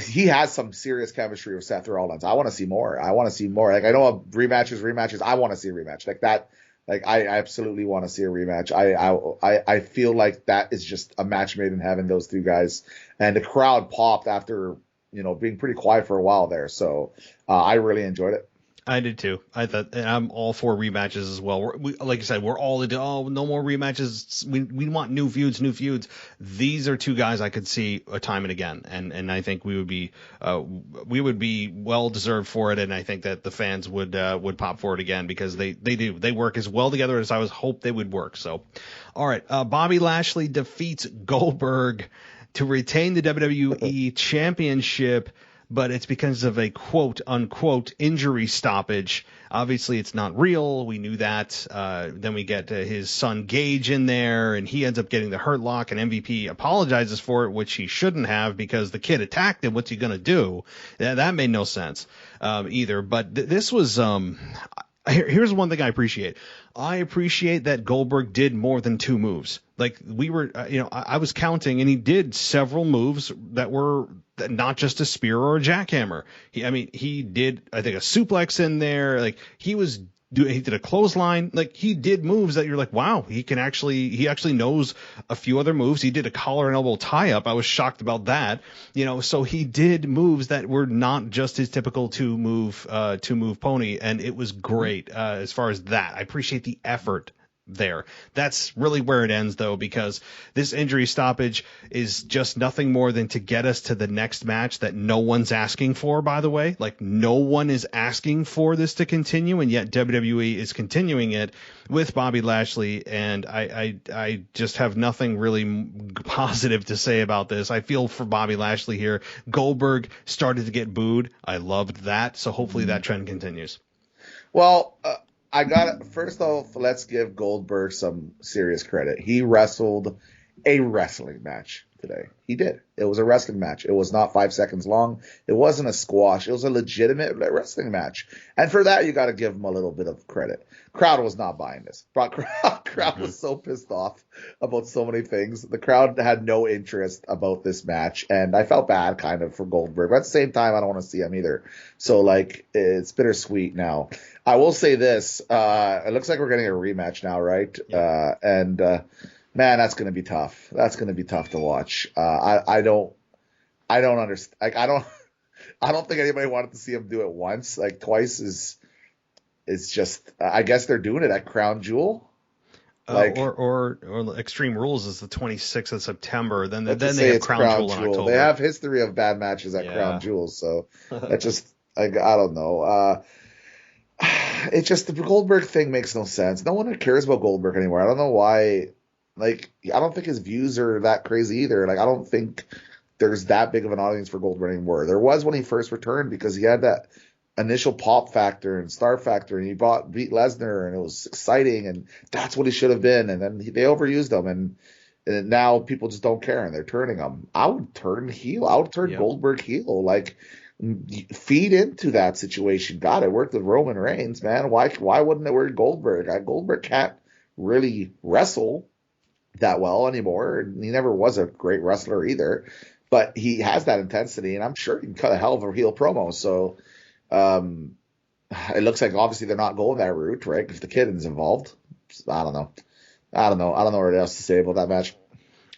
He has some serious chemistry with Seth Rollins. I want to see more. Like I know rematches. I want to see a rematch like that. Like I absolutely want to see a rematch. I feel like that is just a match made in heaven. Those two guys, and the crowd popped after being pretty quiet for a while there. So I really enjoyed it. I did too. I thought, and I'm all for rematches as well. Like you said, we're all into, no more rematches. We want new feuds. These are two guys I could see a time and again, and I think we would be well deserved for it, and I think that the fans would pop for it again because they work as well together as I was hoped they would work. So, all right, Bobby Lashley defeats Goldberg to retain the WWE Championship. But it's because of a quote unquote injury stoppage. Obviously, it's not real. We knew that. Then we get his son Gage in there, and he ends up getting the hurt lock, and MVP apologizes for it, which he shouldn't have because the kid attacked him. What's he going to do? That made no sense either. But this was here's one thing I appreciate. I appreciate that Goldberg did more than 2 moves. Like we were, I was counting, and he did several moves that were not just a spear or a jackhammer. He did, I think, a suplex in there. Like he did a clothesline. Like he did moves that you're like, wow, he actually knows a few other moves. He did a collar and elbow tie up. I was shocked about that. So he did moves that were not just his typical two move pony. And it was great as far as that. I appreciate the effort there. That's really where it ends, though, because this injury stoppage is just nothing more than to get us to the next match that no one's asking for, by the way. Like, no one is asking for this to continue, and yet WWE is continuing it with Bobby Lashley, and I just have nothing really positive to say about this. I feel for Bobby Lashley here. Goldberg started to get booed. I loved that, so hopefully that trend continues. Well, first off, let's give Goldberg some serious credit. He wrestled a wrestling match today. He did. It was a wrestling match. It was not 5 seconds long. It wasn't a squash. It was a legitimate wrestling match. And for that, you got to give him a little bit of credit. Crowd was not buying this. Crowd was so pissed off about so many things. The crowd had no interest about this match, and I felt bad kind of for Goldberg. But at the same time, I don't want to see him either. So, like, it's bittersweet now. I will say this. It looks like we're getting a rematch now, right? Yeah. Man, that's going to be tough. That's going to be tough to watch. I don't understand. Like, I don't think anybody wanted to see him do it once. Like, twice is just, I guess they're doing it at Crown Jewel. Like, or Extreme Rules is the 26th of September. Then they have Crown Jewel in October. They have history of bad matches at Crown Jewel. So that just, I don't know. It's just the Goldberg thing makes no sense. No one cares about Goldberg anymore. I don't know why. Like, I don't think his views are that crazy either. Like, I don't think there's that big of an audience for Goldberg anymore. There was when he first returned because he had that initial pop factor and star factor, and he beat Lesnar, and it was exciting, and that's what he should have been. And then they overused him, and now people just don't care, and they're turning him. I would turn heel. I would turn Goldberg heel. Like, feed into that situation. God, it worked with Roman Reigns, man. Why wouldn't it work with Goldberg? Goldberg can't really wrestle that well anymore, and he never was a great wrestler either, but he has that intensity, and I'm sure he can cut a hell of a heel promo. So it looks like obviously they're not going that route, right? Because the kid is involved. I don't know what else to say about that match.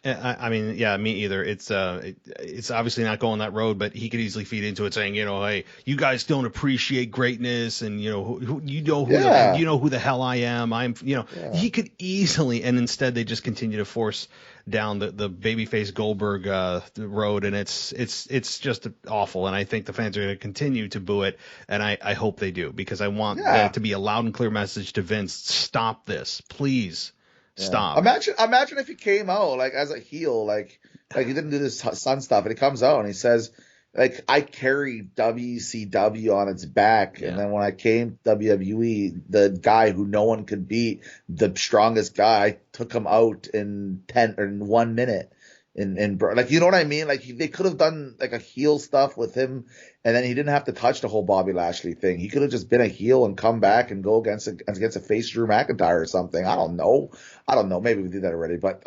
I mean, yeah, me either. It's obviously not going that road, but he could easily feed into it, saying, hey, you guys don't appreciate greatness, and Yeah. you know who the hell I am. Yeah. He could easily, and instead they just continue to force down the babyface Goldberg road, and it's just awful. And I think the fans are going to continue to boo it, and I hope they do, because I want that to be a loud and clear message to Vince: stop this, please. Stop. Imagine if he came out like as a heel, like he didn't do this Sun stuff, and he comes out and he says, like, I carried WCW on its back, and then when I came to WWE, the guy who no one could beat, the strongest guy, took him out in 1 minute. Like, you know what I mean? Like, they could have done like a heel stuff with him, and then he didn't have to touch the whole Bobby Lashley thing. He could have just been a heel and come back and go against a face Drew McIntyre or something. I don't know. Maybe we did that already, but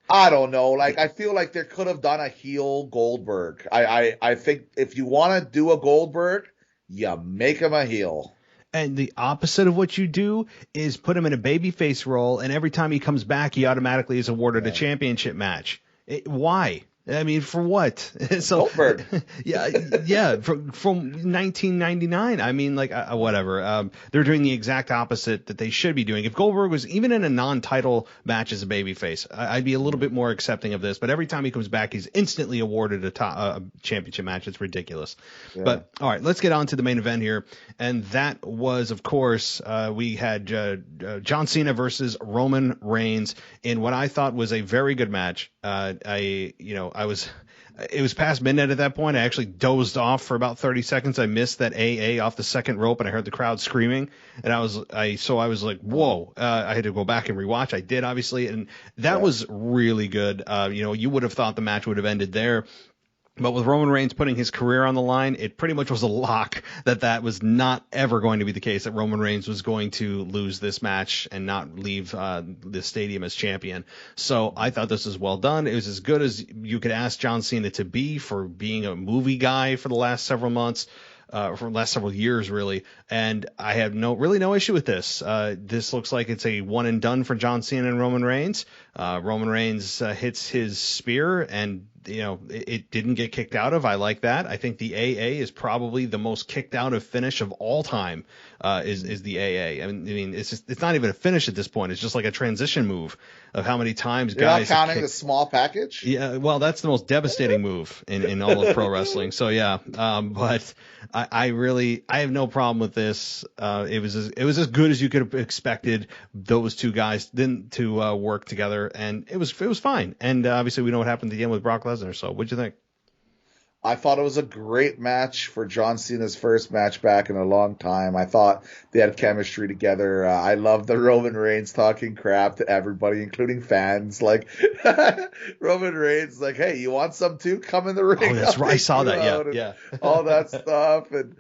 I don't know. Like, I feel like they could have done a heel Goldberg. I think if you want to do a Goldberg, you make him a heel. And the opposite of what you do is put him in a babyface role, and every time he comes back, he automatically is awarded a championship match. Why? I mean, for what? So, Goldberg. yeah, from 1999. I mean, like, whatever. They're doing the exact opposite that they should be doing. If Goldberg was even in a non-title match as a babyface, I'd be a little bit more accepting of this. But every time he comes back, he's instantly awarded a championship match. It's ridiculous. Yeah. But all right, let's get on to the main event here, and that was, of course, we had John Cena versus Roman Reigns in what I thought was a very good match. It was past midnight at that point. I actually dozed off for about 30 seconds. I missed that AA off the second rope, and I heard the crowd screaming, and I was like, whoa. I had to go back and rewatch. I did, obviously, and that was really good. You would have thought the match would have ended there. But with Roman Reigns putting his career on the line, it pretty much was a lock that was not ever going to be the case, that Roman Reigns was going to lose this match and not leave the stadium as champion. So I thought this was well done. It was as good as you could ask John Cena to be for being a movie guy for the last several months. For the last several years, really, and I have no issue with this. This looks like it's a one and done for John Cena and Roman Reigns. Roman Reigns hits his spear, and it didn't get kicked out of. I like that. I think the AA is probably the most kicked out of finish of all time. Is the AA? I mean, it's not even a finish at this point. It's just like a transition move of how many times guys. You're not counting the small package. Yeah, well, that's the most devastating move in all of pro wrestling. So yeah, but I have no problem with this. It was as good as you could have expected those two guys to work together, and it was fine. And obviously we know what happened at the end with Brock Lesnar. So what'd you think? I thought it was a great match for John Cena's first match back in a long time. I thought they had chemistry together. I love the Roman Reigns talking crap to everybody, including fans. Like, Roman Reigns, like, hey, you want some too? Come in the ring. Oh, that's right. I saw that. Yeah. All that stuff. And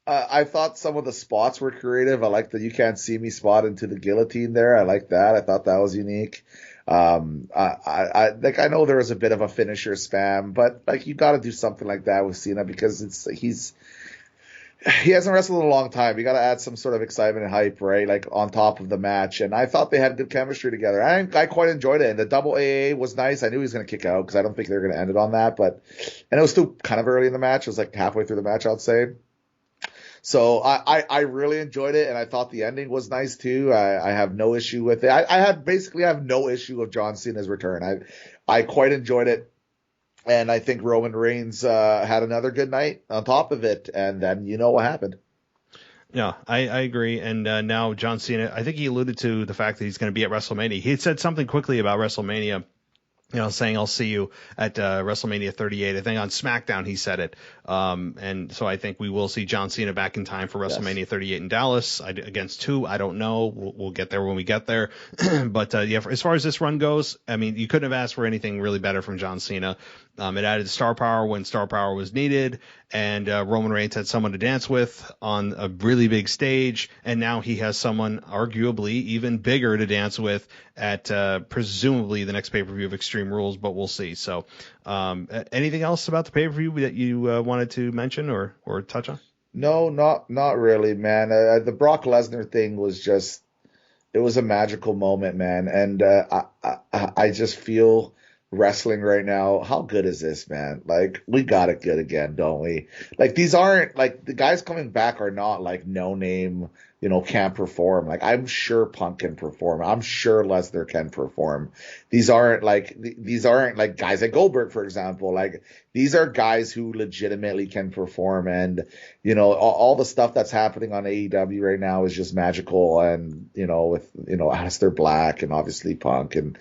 I thought some of the spots were creative. I like the "You Can't See Me" spot into the guillotine there. I like that. I thought that was unique. I know there was a bit of a finisher spam, but like, you got to do something like that with Cena, because he hasn't wrestled in a long time. You got to add some sort of excitement and hype, right? Like, on top of the match. And I thought they had good chemistry together. I quite enjoyed it. And the double AA was nice. I knew he was going to kick out, because I don't think they were going to end it on that. And it was still kind of early in the match. It was like halfway through the match, I'd say. So I really enjoyed it, and I thought the ending was nice too. I have no issue with it. I have no issue with John Cena's return. I quite enjoyed it, and I think Roman Reigns had another good night on top of it, and then you know what happened. Yeah, I agree. And now John Cena, I think he alluded to the fact that he's going to be at WrestleMania. He had said something quickly about WrestleMania, saying I'll see you at WrestleMania 38. I think on SmackDown he said it. And so I think we will see John Cena back in time for WrestleMania 38 in Dallas against who, I don't know. We'll get there when we get there. But as far as this run goes, I mean, you couldn't have asked for anything really better from John Cena. It added star power when star power was needed, and Roman Reigns had someone to dance with on a really big stage, and now he has someone arguably even bigger to dance with at presumably the next pay-per-view of Extreme Rules, but we'll see. So anything else about the pay-per-view that you wanted to mention or touch on? No, not really, man. The Brock Lesnar thing was just, it was a magical moment, man. And I just feel wrestling right now. How good is this, man? Like, we got it good again, don't we? Like, these aren't like the guys coming back are not like no name, can't perform. Like, I'm sure Punk can perform. I'm sure Lesnar can perform. These aren't like guys like Goldberg, for example. Like, these are guys who legitimately can perform. And, all the stuff that's happening on AEW right now is just magical. And, with, Aleister Black and obviously Punk and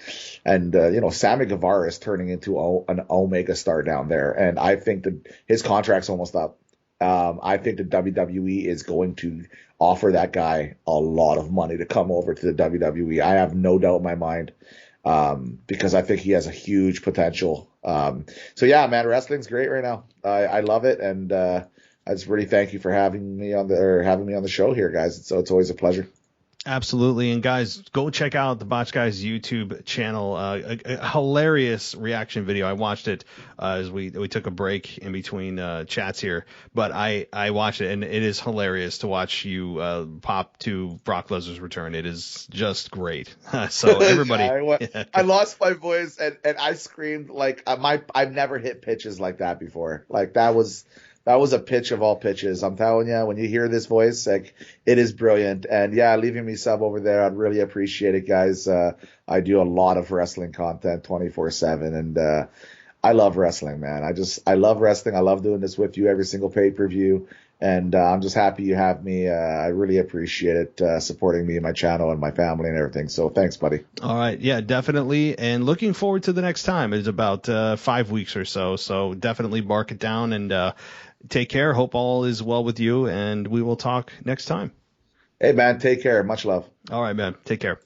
Sammy Guevara is turning into an Omega star down there. And I think that his contract's almost up. I think the WWE is going to offer that guy a lot of money to come over to the WWE. I have no doubt in my mind, because I think he has a huge potential. So yeah, man, wrestling's great right now. I love it, and I just really thank you for having me on the show here, guys. It's always a pleasure. Absolutely. And guys, go check out the Botch Guys YouTube channel. A hilarious reaction video. I watched it as we took a break in between chats here, but I watched it, and it is hilarious to watch you pop to Brock Lesnar's return. It is just great. So everybody, I lost my voice and I screamed like I've never hit pitches like that before. Like, that was a pitch of all pitches. I'm telling you, when you hear this voice, like, it is brilliant. And yeah, leaving me sub over there, I'd really appreciate it, guys. I do a lot of wrestling content 24/7, and I love wrestling, man. I love wrestling. I love doing this with you every single pay-per-view. And I'm just happy you have me. I really appreciate it, supporting me and my channel and my family and everything. So thanks, buddy. All right. Yeah, definitely. And looking forward to the next time. It's about 5 weeks or so. So definitely mark it down, and take care. Hope all is well with you, and we will talk next time. Hey, man, take care. Much love. All right, man. Take care.